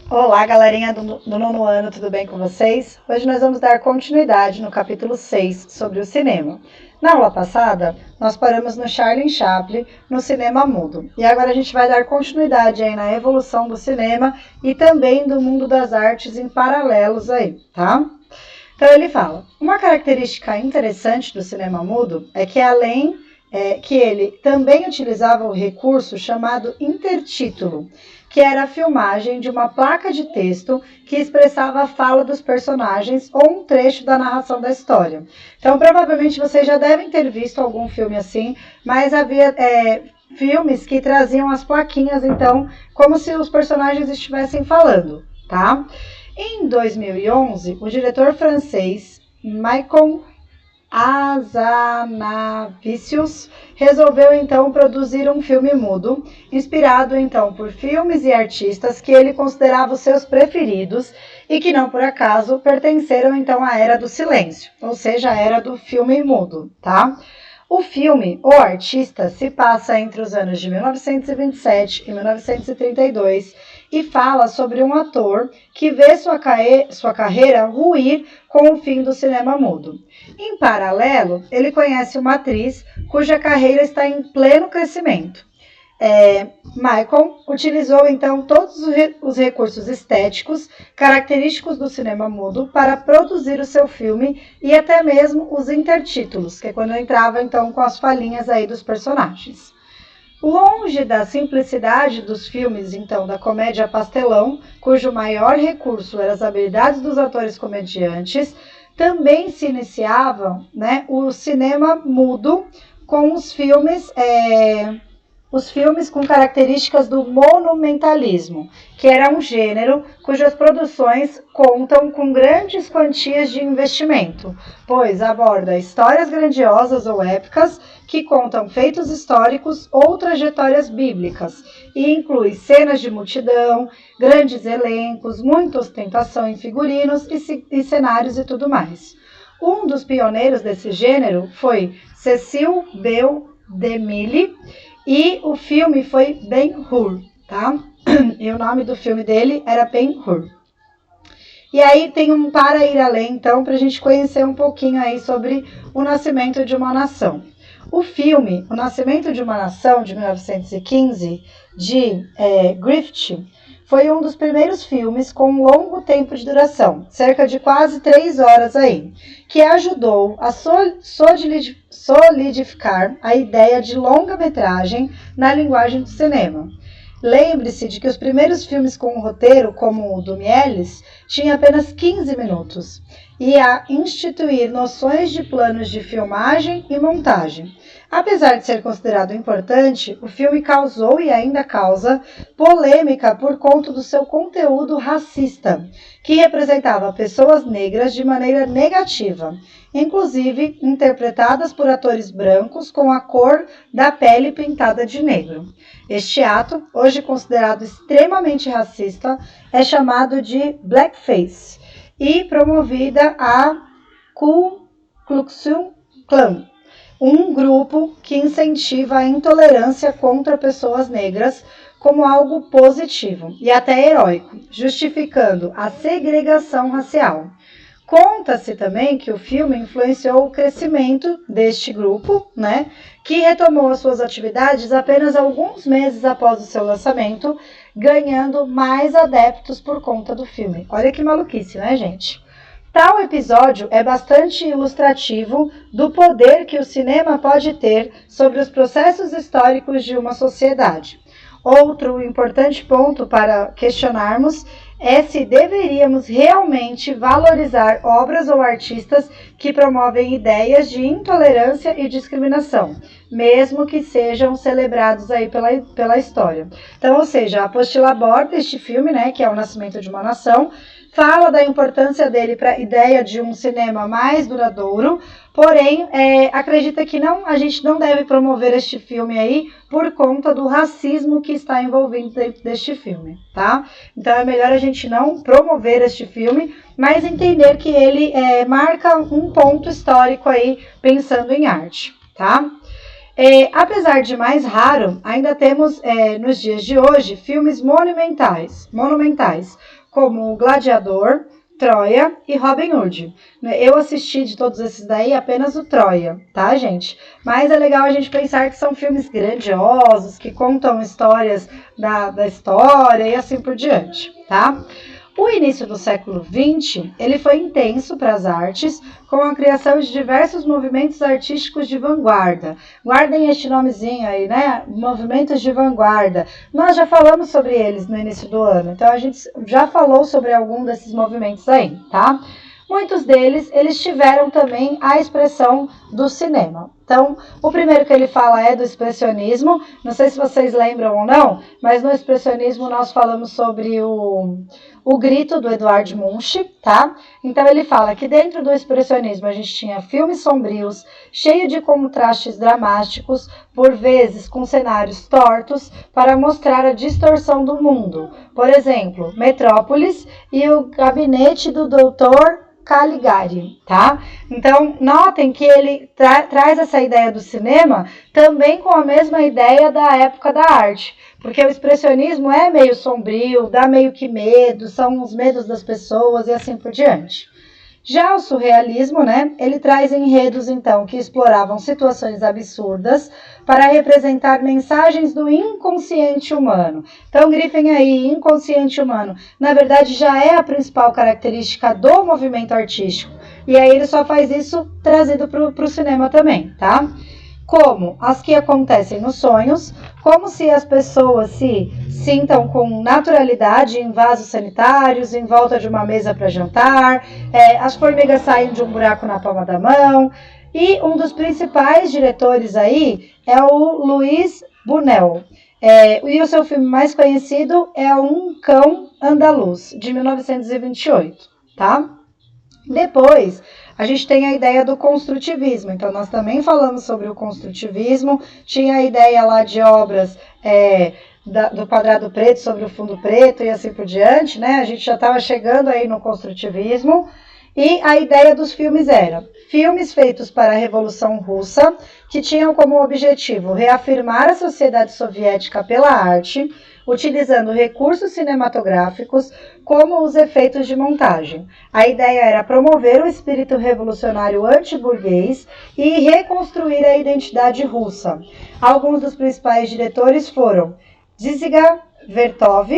Olá, galerinha do nono ano, tudo bem com vocês? Hoje nós vamos dar continuidade no capítulo 6 sobre o cinema. Na aula passada, nós paramos no Charlie Chaplin, no cinema mudo. E agora a gente vai dar continuidade aí na evolução do cinema e também do mundo das artes em paralelos aí, tá? Então ele fala, uma característica interessante do cinema mudo é que que ele também utilizava o recurso chamado intertítulo, que era a filmagem de uma placa de texto que expressava a fala dos personagens ou um trecho da narração da história. Então, provavelmente vocês já devem ter visto algum filme assim, mas havia filmes que traziam as plaquinhas, então, como se os personagens estivessem falando, tá? Em 2011, o diretor francês Michael Hazanavicius resolveu então produzir um filme mudo, inspirado então por filmes e artistas que ele considerava os seus preferidos e que não por acaso pertenceram então à era do silêncio, ou seja, a era do filme mudo, tá? O filme O Artista se passa entre os anos de 1927 e 1932 e fala sobre um ator que vê sua carreira ruir com o fim do cinema mudo. Em paralelo, ele conhece uma atriz cuja carreira está em pleno crescimento. Michael utilizou então todos os recursos estéticos característicos do cinema mudo para produzir o seu filme e até mesmo os intertítulos, que é quando entrava então com as falinhas aí dos personagens. Longe da simplicidade dos filmes, então, da comédia pastelão, cujo maior recurso eram as habilidades dos atores comediantes, também se iniciava, o cinema mudo com os filmes com características do monumentalismo, que era um gênero cujas produções contam com grandes quantias de investimento, pois aborda histórias grandiosas ou épicas que contam feitos históricos ou trajetórias bíblicas e inclui cenas de multidão, grandes elencos, muita ostentação em figurinos e cenários e tudo mais. Um dos pioneiros desse gênero foi Cecil B. DeMille, e o filme foi Ben-Hur, tá? E o nome do filme dele era Ben-Hur. E aí tem um Para Ir Além, então, para a gente conhecer um pouquinho aí sobre o nascimento de uma nação. O filme O Nascimento de uma Nação, de 1915, de Griffith, foi um dos primeiros filmes com um longo tempo de duração, cerca de quase 3 horas aí, que ajudou a solidificar a ideia de longa-metragem na linguagem do cinema. Lembre-se de que os primeiros filmes com um roteiro, como o do Mielis, tinha apenas 15 minutos, e a instituir noções de planos de filmagem e montagem. Apesar de ser considerado importante, o filme causou e ainda causa polêmica por conta do seu conteúdo racista, que representava pessoas negras de maneira negativa, inclusive interpretadas por atores brancos com a cor da pele pintada de negro. Este ato, hoje considerado extremamente racista, é chamado de blackface e promovida a Ku Klux Klan, um grupo que incentiva a intolerância contra pessoas negras como algo positivo e até heróico, justificando a segregação racial. Conta-se também que o filme influenciou o crescimento deste grupo, que retomou as suas atividades apenas alguns meses após o seu lançamento, ganhando mais adeptos por conta do filme. Olha que maluquice, né, gente? Tal episódio é bastante ilustrativo do poder que o cinema pode ter sobre os processos históricos de uma sociedade. Outro importante ponto para questionarmos é se deveríamos realmente valorizar obras ou artistas que promovem ideias de intolerância e discriminação, mesmo que sejam celebrados aí pela história. Então, ou seja, a apostila aborda este filme, que é O Nascimento de uma Nação, fala da importância dele para a ideia de um cinema mais duradouro, porém, acredita que a gente não deve promover este filme aí por conta do racismo que está envolvido dentro deste filme, tá? Então é melhor a gente não promover este filme, mas entender que ele marca um ponto histórico aí, pensando em arte, tá? Apesar de mais raro, ainda temos nos dias de hoje filmes monumentais, como Gladiador, Troia e Robin Hood. Eu assisti de todos esses daí apenas o Troia, tá, gente? Mas é legal a gente pensar que são filmes grandiosos, que contam histórias da história e assim por diante, tá? O início do século XX, ele foi intenso para as artes, com a criação de diversos movimentos artísticos de vanguarda. Guardem este nomezinho aí, né? Movimentos de vanguarda. Nós já falamos sobre eles no início do ano, então a gente já falou sobre algum desses movimentos aí, tá? Muitos deles, eles tiveram também a expressão do cinema. Então, o primeiro que ele fala é do expressionismo. Não sei se vocês lembram ou não, mas no expressionismo nós falamos sobre o Grito, do Edvard Munch, tá? Então, ele fala que dentro do expressionismo a gente tinha filmes sombrios, cheios de contrastes dramáticos, por vezes com cenários tortos, para mostrar a distorção do mundo. Por exemplo, Metrópolis e o Gabinete do Dr. Caligari, tá? Então, notem que ele traz essa ideia do cinema também com a mesma ideia da época da arte, porque o expressionismo é meio sombrio, dá meio que medo, são os medos das pessoas e assim por diante. Já o surrealismo, né, ele traz enredos, então, que exploravam situações absurdas para representar mensagens do inconsciente humano. Então, grifem aí, inconsciente humano. Na verdade, já é a principal característica do movimento artístico. E aí ele só faz isso trazido para o cinema também, tá? Como as que acontecem nos sonhos, como se as pessoas se sintam com naturalidade em vasos sanitários, em volta de uma mesa para jantar, as formigas saem de um buraco na palma da mão. E um dos principais diretores aí é o Luis Buñuel. E o seu filme mais conhecido é Um Cão Andaluz, de 1928, tá? Depois, a gente tem a ideia do construtivismo. Então, nós também falamos sobre o construtivismo. Tinha a ideia lá de obras do quadrado preto sobre o fundo preto e assim por diante, né? A gente já estava chegando aí no construtivismo. E a ideia dos filmes era filmes feitos para a Revolução Russa, que tinham como objetivo reafirmar a sociedade soviética pela arte, utilizando recursos cinematográficos como os efeitos de montagem. A ideia era promover o espírito revolucionário anti-burguês e reconstruir a identidade russa. Alguns dos principais diretores foram Dziga Vertov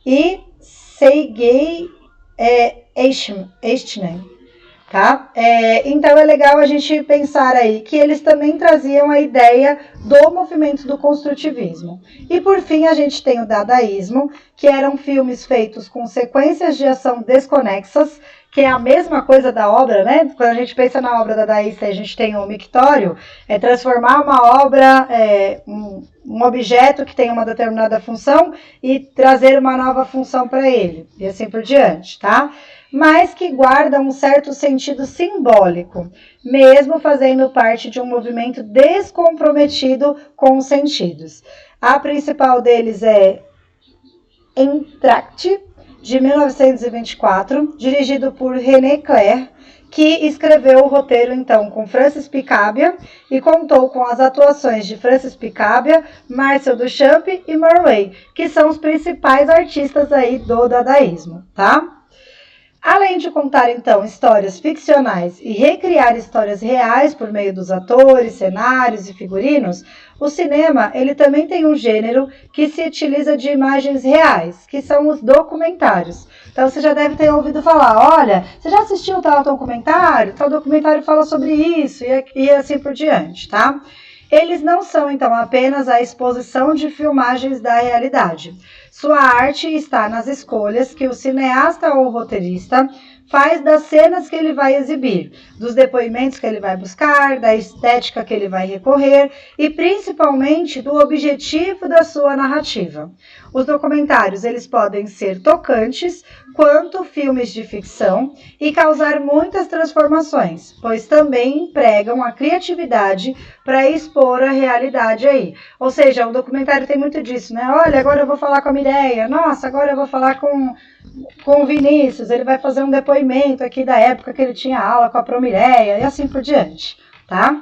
e Sergei Eichmann. Tá? Então é legal a gente pensar aí que eles também traziam a ideia do movimento do construtivismo. E por fim a gente tem o dadaísmo, que eram filmes feitos com sequências de ação desconexas, que é a mesma coisa da obra, né? Quando a gente pensa na obra dadaísta, a gente tem o mictório, transformar uma obra, um objeto que tem uma determinada função e trazer uma nova função para ele, e assim por diante, tá? Mas que guarda um certo sentido simbólico, mesmo fazendo parte de um movimento descomprometido com os sentidos. A principal deles é Entr'acte, de 1924, dirigido por René Clair, que escreveu o roteiro, então, com Francis Picabia e contou com as atuações de Francis Picabia, Marcel Duchamp e Marley, que são os principais artistas aí do dadaísmo, tá? Além de contar, então, histórias ficcionais e recriar histórias reais por meio dos atores, cenários e figurinos, o cinema ele também tem um gênero que se utiliza de imagens reais, que são os documentários. Então, você já deve ter ouvido falar, olha, você já assistiu tal documentário? Tal documentário fala sobre isso e assim por diante, tá? Eles não são, então, apenas a exposição de filmagens da realidade. Sua arte está nas escolhas que o cineasta ou roteirista faz das cenas que ele vai exibir, dos depoimentos que ele vai buscar, da estética que ele vai recorrer e principalmente do objetivo da sua narrativa. Os documentários eles podem ser tocantes quanto filmes de ficção e causar muitas transformações, pois também empregam a criatividade para expor a realidade aí. Ou seja, o documentário tem muito disso, né? Olha, agora eu vou falar com a Mireia, nossa, agora eu vou falar com o Vinícius, ele vai fazer um depoimento aqui da época que ele tinha aula com a Promireia e assim por diante, tá?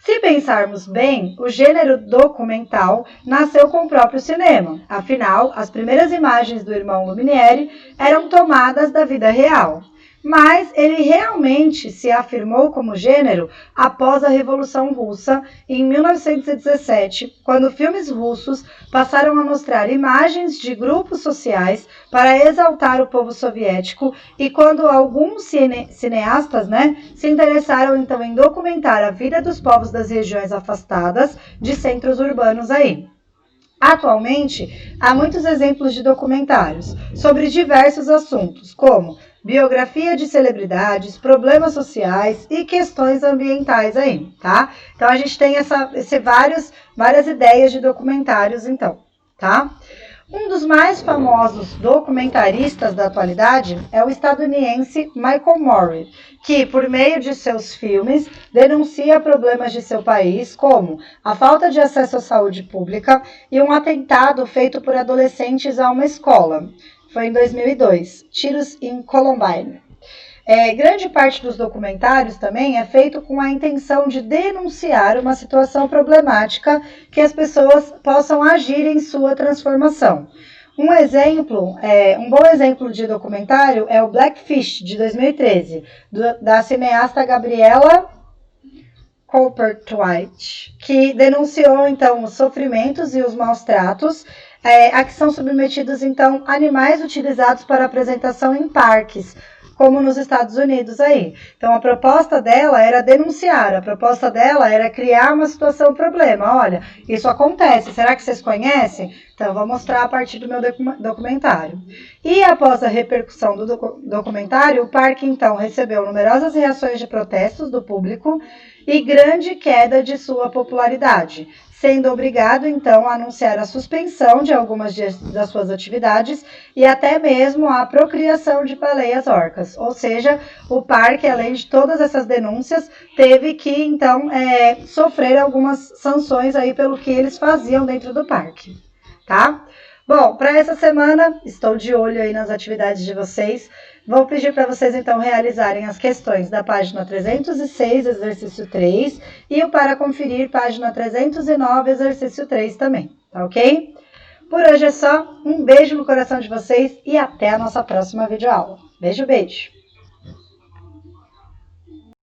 Se pensarmos bem, o gênero documental nasceu com o próprio cinema. Afinal, as primeiras imagens do irmão Lumière eram tomadas da vida real. Mas ele realmente se afirmou como gênero após a Revolução Russa, em 1917, quando filmes russos passaram a mostrar imagens de grupos sociais para exaltar o povo soviético e quando alguns cineastas se interessaram então em documentar a vida dos povos das regiões afastadas de centros urbanos aí. Atualmente, há muitos exemplos de documentários sobre diversos assuntos, como biografia de celebridades, problemas sociais e questões ambientais aí, tá? Então, a gente tem várias ideias de documentários, então, tá? Um dos mais famosos documentaristas da atualidade é o estadunidense Michael Moore, que, por meio de seus filmes, denuncia problemas de seu país, como a falta de acesso à saúde pública e um atentado feito por adolescentes a uma escola. Foi em 2002, tiros em Columbine. Grande parte dos documentários também é feito com a intenção de denunciar uma situação problemática que as pessoas possam agir em sua transformação. Um bom exemplo de documentário é o Blackfish, de 2013, da cineasta Gabriela Copperthwaite, que denunciou então os sofrimentos e os maus tratos a que são submetidos então animais utilizados para apresentação em parques, como nos Estados Unidos aí. Então, a proposta dela era denunciar, a proposta dela era criar uma situação problema. Olha, isso acontece, será que vocês conhecem? Então, eu vou mostrar a partir do meu documentário. E após a repercussão do documentário, o parque, então, recebeu numerosas reações de protestos do público e grande queda de sua popularidade, sendo obrigado, então, a anunciar a suspensão de algumas das suas atividades e até mesmo a procriação de baleias orcas. Ou seja, o parque, além de todas essas denúncias, teve que, então, sofrer algumas sanções aí pelo que eles faziam dentro do parque, tá? Bom, para essa semana, estou de olho aí nas atividades de vocês. Vou pedir para vocês, então, realizarem as questões da página 306, exercício 3, e o para conferir, página 309, exercício 3 também, tá ok? Por hoje é só, um beijo no coração de vocês e até a nossa próxima videoaula. Beijo, beijo!